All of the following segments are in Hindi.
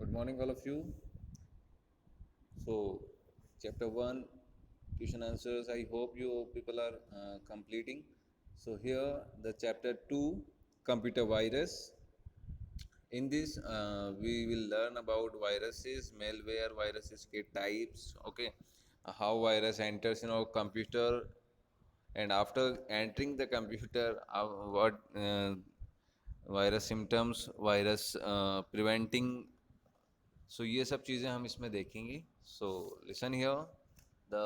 Good morning, all of you. So, chapter 1 question answers. I hope you people are completing. So, here the chapter 2 computer virus. In this, we will learn about viruses, malware, viruses, के types, okay, how virus enters in our computer, and after entering the computer, what virus symptoms, virus preventing. सो ये सब चीज़ें हम इसमें देखेंगे. So listen here the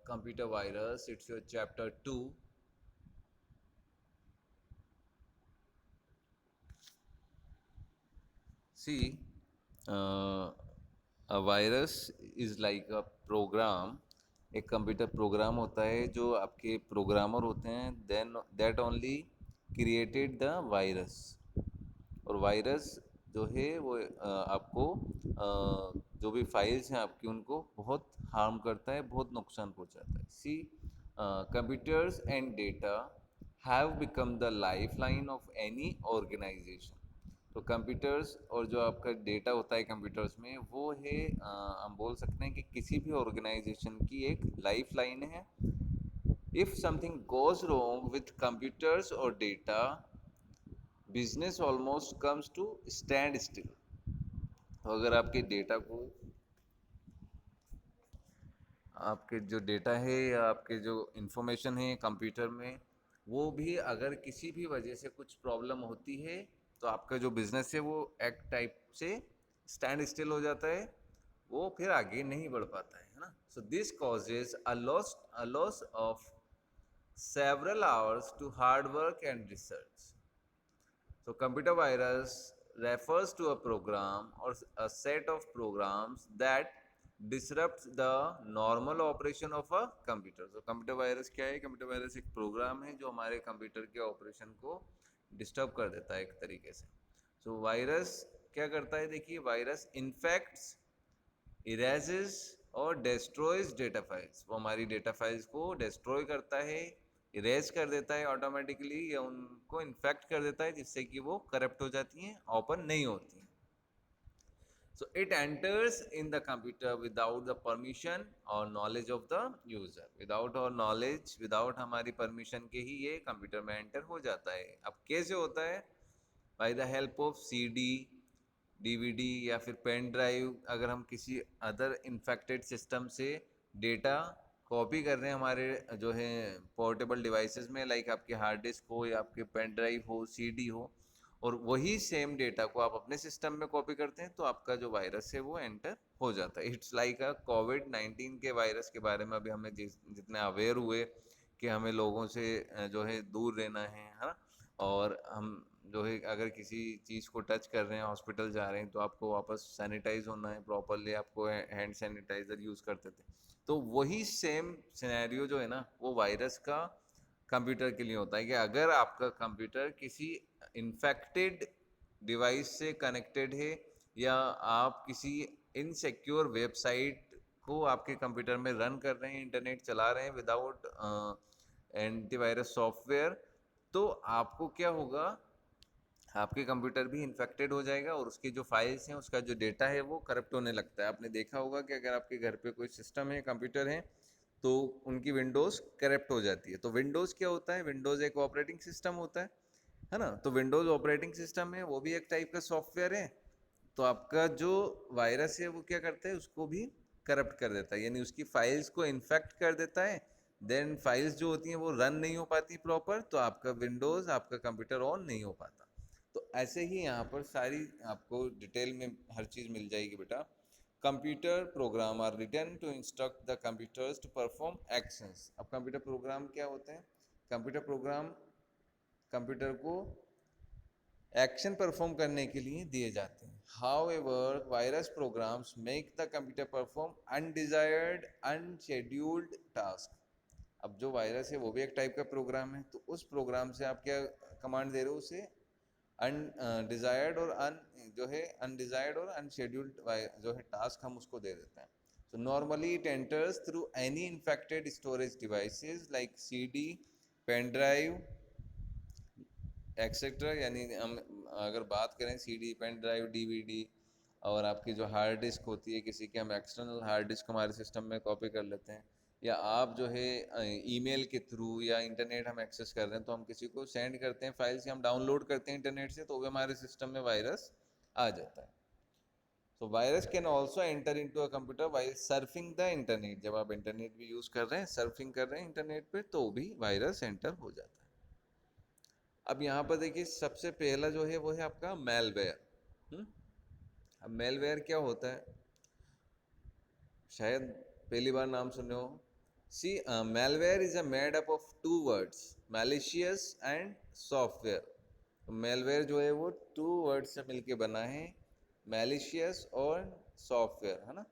computer virus, it's your chapter 2. See a virus is like a program. एक कंप्यूटर प्रोग्राम होता है जो आपके प्रोग्रामर होते हैं, then that only created the virus. और वायरस जो है वो आपको जो भी फाइल्स हैं आपकी उनको बहुत हार्म करता है, बहुत नुकसान पहुंचाता है. See computers and data have become the lifeline of any organisation. तो कंप्यूटर्स और जो आपका डेटा होता है कंप्यूटर्स में, वो है हम बोल सकते हैं कि किसी भी ऑर्गेनाइजेशन की एक लाइफ लाइन है. If something goes wrong with computers और data, business almost comes to standstill. तो अगर आपके डेटा को, आपके जो डेटा है या आपके जो इंफॉर्मेशन है कंप्यूटर में, वो भी अगर किसी भी वजह से कुछ प्रॉब्लम होती है, तो आपका जो बिजनेस है वो एक टाइप से स्टैंड स्टिल हो जाता है, वो फिर आगे नहीं बढ़ पाता है ना. So this causes a loss of several hours to hard work and research. So computer virus refers to a program or a set of programs that disrupts the normal operation of a computer. So computer virus क्या है? computer virus एक प्रोग्राम है जो हमारे कंप्यूटर के ऑपरेशन को डिस्टर्ब कर देता है एक तरीके से. So वायरस क्या करता है? देखिए, वायरस इन्फेक्ट्स, इरेजेस और डिस्ट्रॉयज डेटा फाइल्स. वो हमारी डेटा फाइल्स को डिस्ट्रॉय करता है, इरेज कर देता है ऑटोमेटिकली, या उनको इन्फेक्ट कर देता है जिससे कि वो करप्ट हो जाती हैं, ओपन नहीं होती हैं. So it enters in the computer without the permission और knowledge of the user. Without और नॉलेज, विदाउट हमारी परमिशन के ही ये कंप्यूटर में एंटर हो जाता है. अब कैसे होता है? By the help of CD, DVD या फिर पेन ड्राइव. अगर हम किसी अदर इन्फेक्टेड सिस्टम से डेटा कॉपी कर रहे हैं हमारे जो है पोर्टेबल डिवाइसेस में, लाइक आपके हार्ड डिस्क हो या आपके पेन ड्राइव हो, सीडी हो, और वही सेम डेटा को आप अपने सिस्टम में कॉपी करते हैं, तो आपका जो वायरस है वो एंटर हो जाता है. इट्स लाइक अ कोविड-19 के वायरस के बारे में अभी हमें जितने अवेयर हुए कि हमें लोगों से जो है दूर रहना है ना. और हम जो है अगर किसी चीज़ को टच कर रहे हैं, हॉस्पिटल जा रहे हैं, तो आपको वापस सैनिटाइज होना है प्रॉपरली. आपको हैंड सैनिटाइज़र यूज़ करते थे. तो वही सेम सिनेरियो जो है ना, वो वायरस का कंप्यूटर के लिए होता है कि अगर आपका कंप्यूटर किसी इन्फेक्टेड डिवाइस से कनेक्टेड है, या आप किसी इनसिक्योर वेबसाइट को आपके कंप्यूटर में रन कर रहे हैं, इंटरनेट चला रहे हैं विदाउट एंटीवायरस सॉफ्टवेयर, तो आपको क्या होगा? आपके कंप्यूटर भी इन्फेक्टेड हो जाएगा और उसकी जो फाइल्स हैं, उसका जो डेटा है वो करप्ट होने लगता है. आपने देखा होगा कि अगर आपके घर पे कोई सिस्टम है, कंप्यूटर है, तो उनकी विंडोज़ करप्ट हो जाती है. तो विंडोज़ क्या होता है? विंडोज़ एक ऑपरेटिंग सिस्टम होता है ना. तो विंडोज़ ऑपरेटिंग सिस्टम है, वो भी एक टाइप का सॉफ्टवेयर है. तो आपका जो वायरस है वो क्या करता है? उसको भी करप्ट कर देता है, यानी उसकी फाइल्स को इन्फेक्ट कर देता है. देन फाइल्स जो होती हैं वो रन नहीं हो पाती प्रॉपर, तो आपका विंडोज़, आपका कंप्यूटर ऑन नहीं हो पाता. तो ऐसे ही यहाँ पर सारी आपको डिटेल में हर चीज़ मिल जाएगी बेटा. Computer program are written to instruct the computers to perform actions. अब कंप्यूटर प्रोग्राम क्या होते हैं? कंप्यूटर प्रोग्राम कंप्यूटर को एक्शन परफॉर्म करने के लिए दिए जाते हैं. However virus programs make the computer perform undesired unscheduled task. अब जो वायरस है वो भी एक टाइप का प्रोग्राम है, तो उस प्रोग्राम से आप क्या कमांड दे रहे हो? उसे अनडिजायर्ड और जो है अनडिजायर्ड और अनशेड्यूल्ड जो है टास्क हम उसको दे देते हैं. So normally it enters through any infected storage devices like CD, pen drive etcetera. यानी हम अगर बात करें सीडी, पेन ड्राइव, डीवीडी, और आपकी जो हार्ड डिस्क होती है किसी की, हम एक्सटर्नल हार्ड डिस्क हमारे सिस्टम में कॉपी कर लेते हैं, या आप जो है ईमेल के थ्रू या इंटरनेट हम एक्सेस कर रहे हैं तो हम किसी को सेंड करते हैं फाइल्स, या हम डाउनलोड करते हैं इंटरनेट से, तो वो हमारे सिस्टम में वायरस आ जाता है। सो virus can also enter into a computer while surfing the internet. जब आप इंटरनेट भी यूज़ कर रहे हैं, सर्फिंग कर रहे हैं इंटरनेट पे, तो भी वायरस एंटर हो जाता है। अब यहाँ पर देखिए सबसे पहला जो है वो है आपका मेलवेयर। अब मेलवेयर क्या होता है, शायद पहली बार नाम सुने हो। See malware is a made up of two words, malicious and software. Malware जो है वो टू वर्ड से मिलके बना है, मैलिशियस और सॉफ्टवेयर, है ना।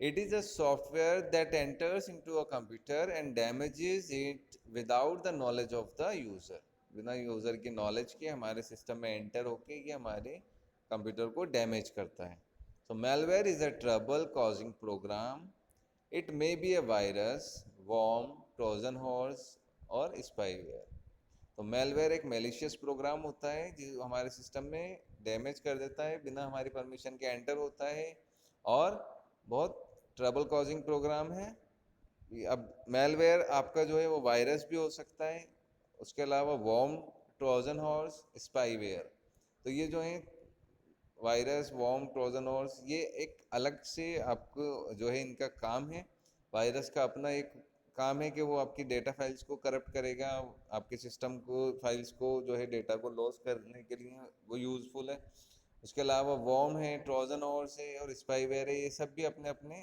It is a software that enters into a computer and damages it without the knowledge of the user. बिना यूजर की नॉलेज के हमारे सिस्टम में एंटर होके ये हमारे कंप्यूटर को डैमेज करता है। So malware is a trouble causing program. It may be a virus, worm, Trojan horse और spyware. तो मेलवेयर एक मेलिशियस प्रोग्राम होता है जो हमारे सिस्टम में डैमेज कर देता है, बिना हमारी परमिशन के एंटर होता है, और बहुत ट्रबल कॉजिंग प्रोग्राम है। अब मेलवेयर आपका जो है वो वायरस भी हो सकता है, उसके अलावा वॉर्म, ट्रोजन हॉर्स, स्पाईवेयर। तो ये जो है वायरस, वॉर्म, ट्रोजन हॉर्स, ये एक अलग से आपको जो है इनका काम है। वायरस का अपना एक काम है कि वो आपकी डेटा फाइल्स को करप्ट करेगा, आपके सिस्टम को, फाइल्स को जो है डेटा को लॉस करने के लिए वो यूज़फुल है। उसके अलावा वॉर्म है, ट्रोजन हॉर्स है और स्पाईवेयर है, ये सब भी अपने अपने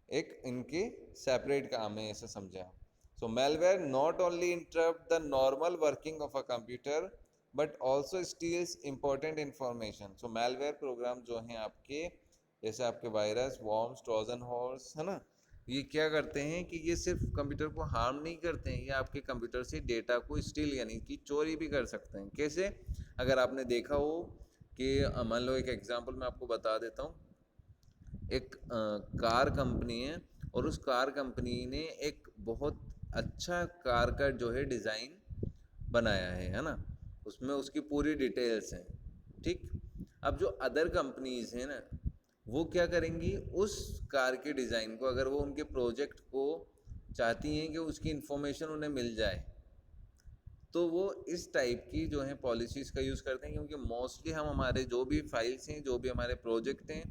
एक इनके सेपरेट काम है, ऐसा समझे आप। So malware not only interrupt the normal working of a computer but also steals important information. So malware program जो हैं आपके, जैसे आपके वायरस, वॉर्म्स, ट्रोजन हॉर्स, है ना, ये क्या करते हैं कि ये सिर्फ कंप्यूटर को हार्म नहीं करते हैं, ये आपके कंप्यूटर से डेटा को स्टील यानी कि चोरी भी कर सकते हैं। कैसे? अगर आपने देखा हो कि मान लो एक एग्जांपल मैं आपको बता देता हूँ। एक कार कंपनी है और उस कार कंपनी ने एक बहुत अच्छा कार का जो है डिज़ाइन बनाया है ना, उसमें उसकी पूरी डिटेल्स हैं, ठीक। अब जो अदर कंपनीज हैं ना, वो क्या करेंगी, उस कार के डिज़ाइन को, अगर वो उनके प्रोजेक्ट को चाहती हैं कि उसकी इंफॉर्मेशन उन्हें मिल जाए, तो वो इस टाइप की जो है पॉलिसीज़ का यूज़ करते हैं, क्योंकि मोस्टली हम हमारे जो भी फाइल्स हैं, जो भी हमारे प्रोजेक्ट हैं,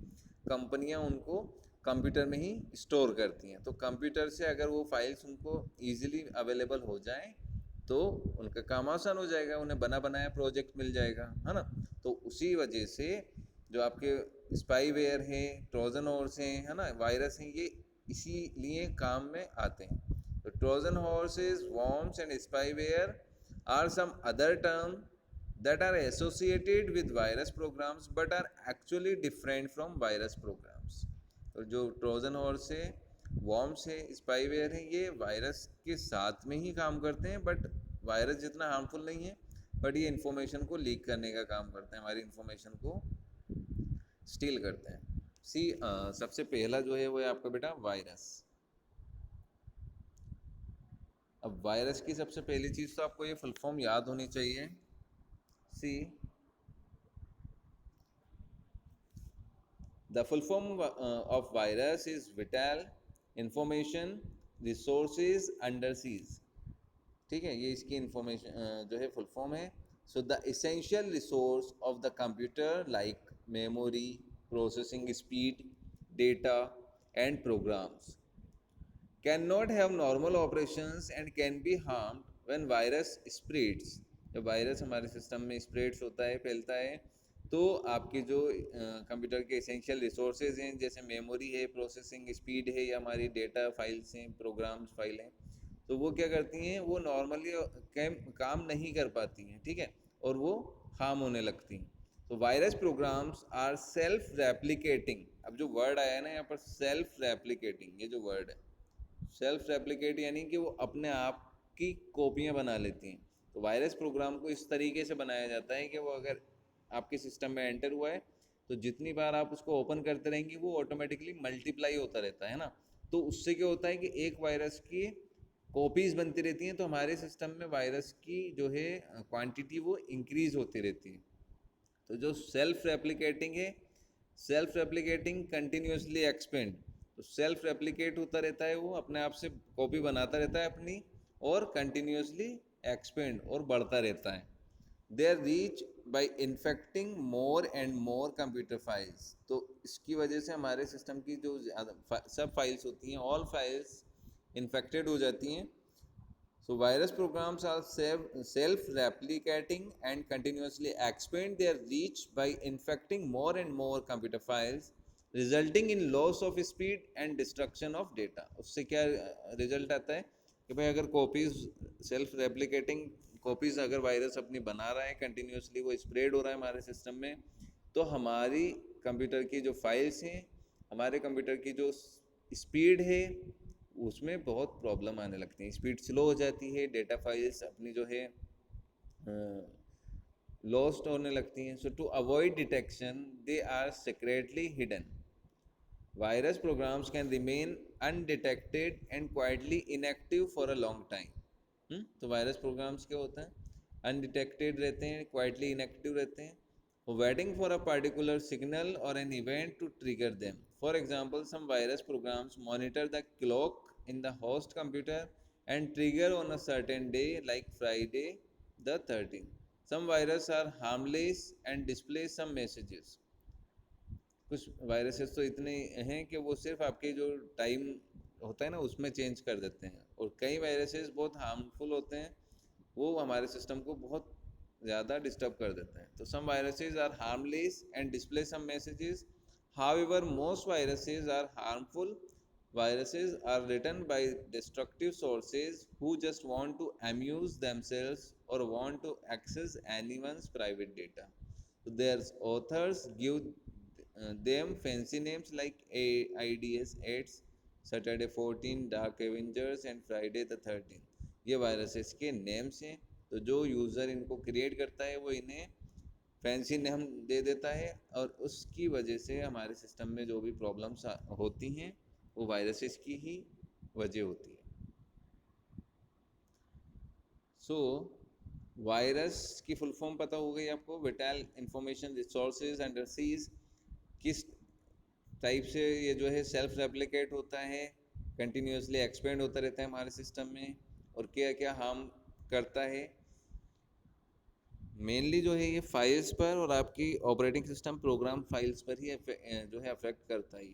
कंपनियां उनको कंप्यूटर में ही स्टोर करती हैं। तो कंप्यूटर से अगर वो फाइल्स उनको इजीली अवेलेबल हो जाए तो उनका काम आसान हो जाएगा, उन्हें बना बनाया प्रोजेक्ट मिल जाएगा, है ना। तो उसी वजह से जो आपके स्पाईवेयर हैं, ट्रोजन हॉर्स हैं, है ना, वायरस हैं, ये इसीलिए काम में आते हैं। तो Trojan horses, worms and spyware are some other term that are associated with virus programs but are actually different from virus programs. तो जो ट्रोजन हॉर्स है, वॉर्म्स है, स्पाईवेयर है, ये वायरस के साथ में ही काम करते हैं, बट वायरस जितना हार्मफुल नहीं है, बट ये इन्फॉर्मेशन को लीक करने का काम करते हैं, हमारी इन्फॉर्मेशन को स्टील करते हैं। सबसे पहला जो है वो है आपका बेटा वायरस। अब वायरस की सबसे पहली चीज़ तो आपको ये फुल फॉर्म याद होनी चाहिए। See the full form of virus is whittle information resources under seize. ठीक है, ये इसकी इंफॉर्मेशन जो है फुल फॉर्म है। So the essential resource of the computer like memory, processing speed, data and programs cannot have normal operations and can be harmed when virus spreads। जब वायरस हमारे सिस्टम में स्प्रेड्स होता है, फैलता है, तो आपके जो कंप्यूटर के एसेंशियल रिसोर्सेज हैं, जैसे मेमोरी है, प्रोसेसिंग स्पीड है, या हमारी डेटा फाइल्स हैं, प्रोग्राम्स फाइल हैं, तो वो क्या करती हैं, वो नॉर्मली काम नहीं कर पाती हैं, ठीक है, और वो हार्म होने लगती हैं। तो virus programs are self replicating. अब जो वर्ड आया है ना यहाँ पर, सेल्फ रेप्लिकेटिंग, ये जो वर्ड है सेल्फ रेप्लिकेट, यानी कि वो अपने आप की कॉपियां बना लेती हैं। तो वायरस प्रोग्राम को इस तरीके से बनाया जाता है कि वो अगर आपके सिस्टम में एंटर हुआ है तो जितनी बार आप उसको ओपन करते रहेंगे वो ऑटोमेटिकली मल्टीप्लाई होता रहता है ना। तो उससे क्या होता है कि एक वायरस की कॉपीज बनती रहती हैं, तो हमारे सिस्टम में वायरस की जो है क्वांटिटी वो इंक्रीज होती रहती है। तो जो सेल्फ रेप्लिकेटिंग है सेल्फ रेप्लिकेटिंग कंटिन्यूसली एक्सपेंड, तो सेल्फ रेप्लिकेट होता रहता है, वो अपने आप से कॉपी बनाता रहता है अपनी, और कंटिन्यूसली एक्सपेंड और बढ़ता रहता है। They are reach by infecting more and more computer files, तो इसकी वजह से हमारे सिस्टम की जो सब फाइल्स होती हैं, ऑल फाइल्स इन्फेक्टेड हो जाती हैं। So virus programs are self-replicating and continuously expand their reach by infecting more and more computer files, resulting in loss of speed and destruction of data. उससे क्या रिजल्ट आता है कि भाई अगर कॉपीज सेल्फ रेप्लिकेटिंग कॉपीज अगर वायरस अपनी बना रहा है, कंटिन्यूसली वो स्प्रेड हो रहा है हमारे सिस्टम में, तो हमारी कंप्यूटर की जो फाइल्स हैं, हमारे कंप्यूटर की जो स्पीड है, उसमें बहुत प्रॉब्लम आने लगती है, स्पीड स्लो हो जाती है, डेटा फाइल्स अपनी जो है लॉस्ट होने लगती हैं। So to avoid detection they are secretly hidden. Virus programs can remain undetected and quietly inactive for a long time. तो वायरस प्रोग्राम्स क्या होता है, अनडिटेक्टेड रहते हैं, क्वाइटली इनएक्टिव रहते हैं, waiting for a particular signal or an event to trigger them. For example, some virus programs monitor the clock in the host computer and trigger on a certain day like Friday the 13th. Some viruses are harmless and display some messages. कुछ वायरसेस तो इतने हैं कि वो सिर्फ आपके जो टाइम होता है ना उसमें चेंज कर देते हैं, और कई वायरसेस बहुत हार्मफुल होते हैं, वो हमारे सिस्टम को बहुत ज़्यादा डिस्टर्ब कर देते हैं। तो some viruses are harmless and display some messages, however most viruses are harmful. Viruses are written by destructive sources who just want to amuse themselves or want to access anyone's private data. So their authors give them fancy names like AIDS, AIDS, Saturday 14, Dark Avengers and Friday the 13th. ये वायरसेस के नेम्स हैं, तो जो यूज़र इनको क्रिएट करता है वो इन्हें फैंसी नेम दे देता है, और उसकी वजह से हमारे सिस्टम में जो भी प्रॉब्लम्स होती हैं वो वायरसेस की ही वजह होती है। सो वायरस की फुल फॉर्म पता हो गई आपको, विटाइल इंफॉर्मेशन रिसोर्सेज अंडरसीज, किस टाइप से ये जो है सेल्फ रेप्लिकेट होता है, कंटिन्यूसली एक्सपेंड होता रहता है हमारे सिस्टम में, और क्या क्या हार्म करता है। मेनली जो है ये फाइल्स पर और आपकी ऑपरेटिंग सिस्टम प्रोग्राम फाइल्स पर ही जो है अफेक्ट करता है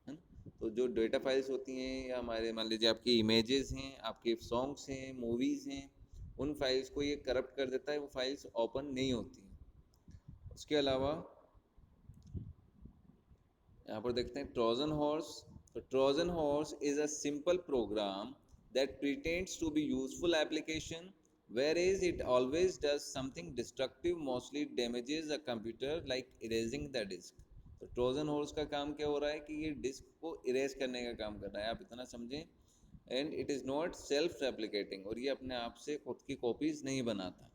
ना। तो जो डेटा फाइल्स होती हैं, या हमारे मान लीजिए आपकी इमेजेस हैं, आपके सॉन्ग्स हैं, मूवीज़ हैं, उन फाइल्स को ये करप्ट कर देता है, वो फाइल्स ओपन नहीं होती। उसके अलावा यहाँ पर देखते हैं ट्रोजन हॉर्स। तो Trojan horse is a simple program that pretends to be useful application whereas it always does something destructive, mostly damages a computer like erasing the disk. तो ट्रोजन हॉर्स का काम क्या हो रहा है कि ये डिस्क को इरेज करने का काम कर रहा है, आप इतना समझें। And it is not self replicating, और ये अपने आप से खुद की कॉपीज नहीं बनाता।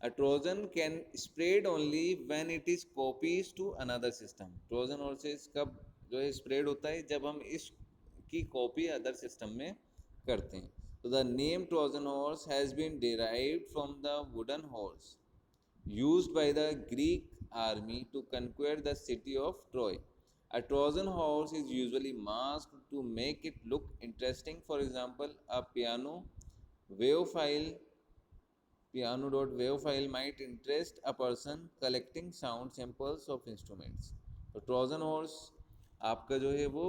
A Trojan can spread only when it is copies to another system. Trojan horses कब जो है spread होता है, जब हम इसकी कॉपी अदर सिस्टम में करते हैं। So the name Trojan horse has been derived from the wooden horse used by the Greek army to conquer the city of Troy. A Trojan horse is usually masked to make it look interesting. For example, a piano.wav file might interest a person collecting sound samples of instruments. तो ट्रोजन हॉर्स आपका जो है वो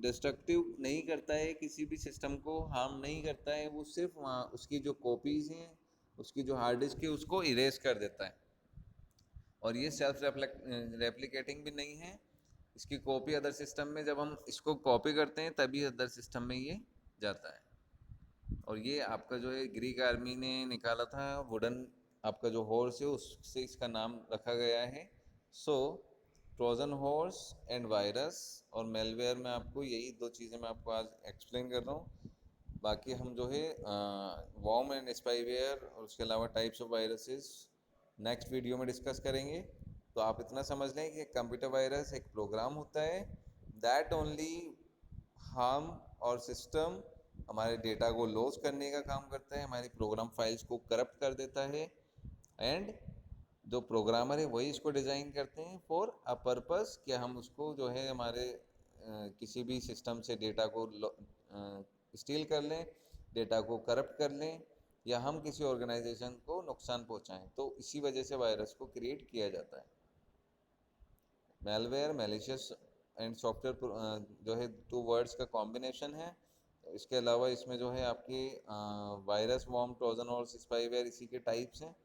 डिस्ट्रक्टिव नहीं करता है, किसी भी सिस्टम को हार्म नहीं करता है, वो सिर्फ वहाँ उसकी जो कॉपीज़ हैं, उसकी जो हार्ड डिस्क है उसको इरेज कर देता है। और ये सेल्फ रेप्लिकेटिंग भी नहीं है, इसकी कॉपी अदर सिस्टम में जब हम इसको कॉपी करते हैं तभी अदर सिस्टम में ये जाता है। और ये आपका जो है ग्रीक आर्मी ने निकाला था, वुडन आपका जो हॉर्स है उससे इसका नाम रखा गया है। सो ट्रोजन हॉर्स एंड वायरस और मेलवेयर में आपको यही दो चीज़ें मैं आपको आज एक्सप्लेन कर रहा हूँ। बाकी हम जो है वॉर्म एंड स्पाईवेयर और उसके अलावा types of viruses next video में डिस्कस करेंगे। तो आप इतना समझ लें कि कंप्यूटर वायरस एक प्रोग्राम होता है दैट ओनली हार्म और सिस्टम, हमारे डेटा को लॉस करने का काम करता है, हमारी प्रोग्राम फाइल्स को करप्ट कर देता है, एंड जो प्रोग्रामर है वही इसको डिज़ाइन करते हैं फॉर अ पर्पस कि हम उसको जो है हमारे किसी भी सिस्टम से डेटा को स्टील कर लें, डेटा को करप्ट कर लें, या हम किसी ऑर्गेनाइजेशन को नुकसान पहुंचाएं। तो इसी वजह से वायरस को क्रिएट किया जाता है। मेलवेयर, मैलिशियस एंड सॉफ्टवेयर जो है टू वर्ड्स का कॉम्बिनेशन है। इसके अलावा इसमें जो है आपकी virus, worm, Trojan horse, spyware इसी के टाइप्स हैं,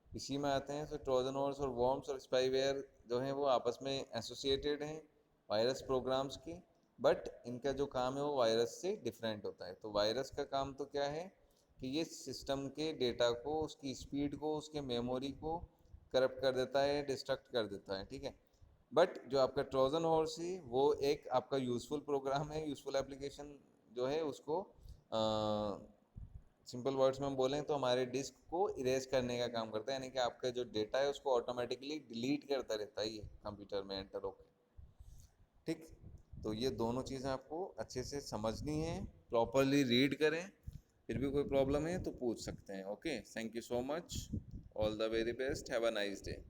इसी में आते हैं। तो ट्रोजन हॉर्स और वॉर्म्स और स्पाईवेयर जो हैं वो आपस में एसोसिएटेड हैं वायरस प्रोग्राम्स की, बट इनका जो काम है वो वायरस से डिफरेंट होता है। तो वायरस का काम तो क्या है कि ये सिस्टम के डेटा को, उसकी स्पीड को, उसके मेमोरी को करप्ट कर देता है, डिस्ट्रक्ट कर देता है, ठीक है। बट जो आपका ट्रोजन हॉर्स है वो एक आपका यूज़फुल प्रोग्राम है, यूज़फुल एप्लीकेशन जो है उसको सिंपल वर्ड्स में हम बोलें तो हमारे डिस्क को इरेज करने का काम करता है, यानी कि आपका जो डेटा है उसको ऑटोमेटिकली डिलीट करता रहता है ये कंप्यूटर में एंटर होकर, ठीक। तो ये दोनों चीज़ें आपको अच्छे से समझनी है, प्रॉपरली रीड करें। फिर भी कोई प्रॉब्लम है तो पूछ सकते हैं। Okay, thank you so much, all the very best, have a nice day.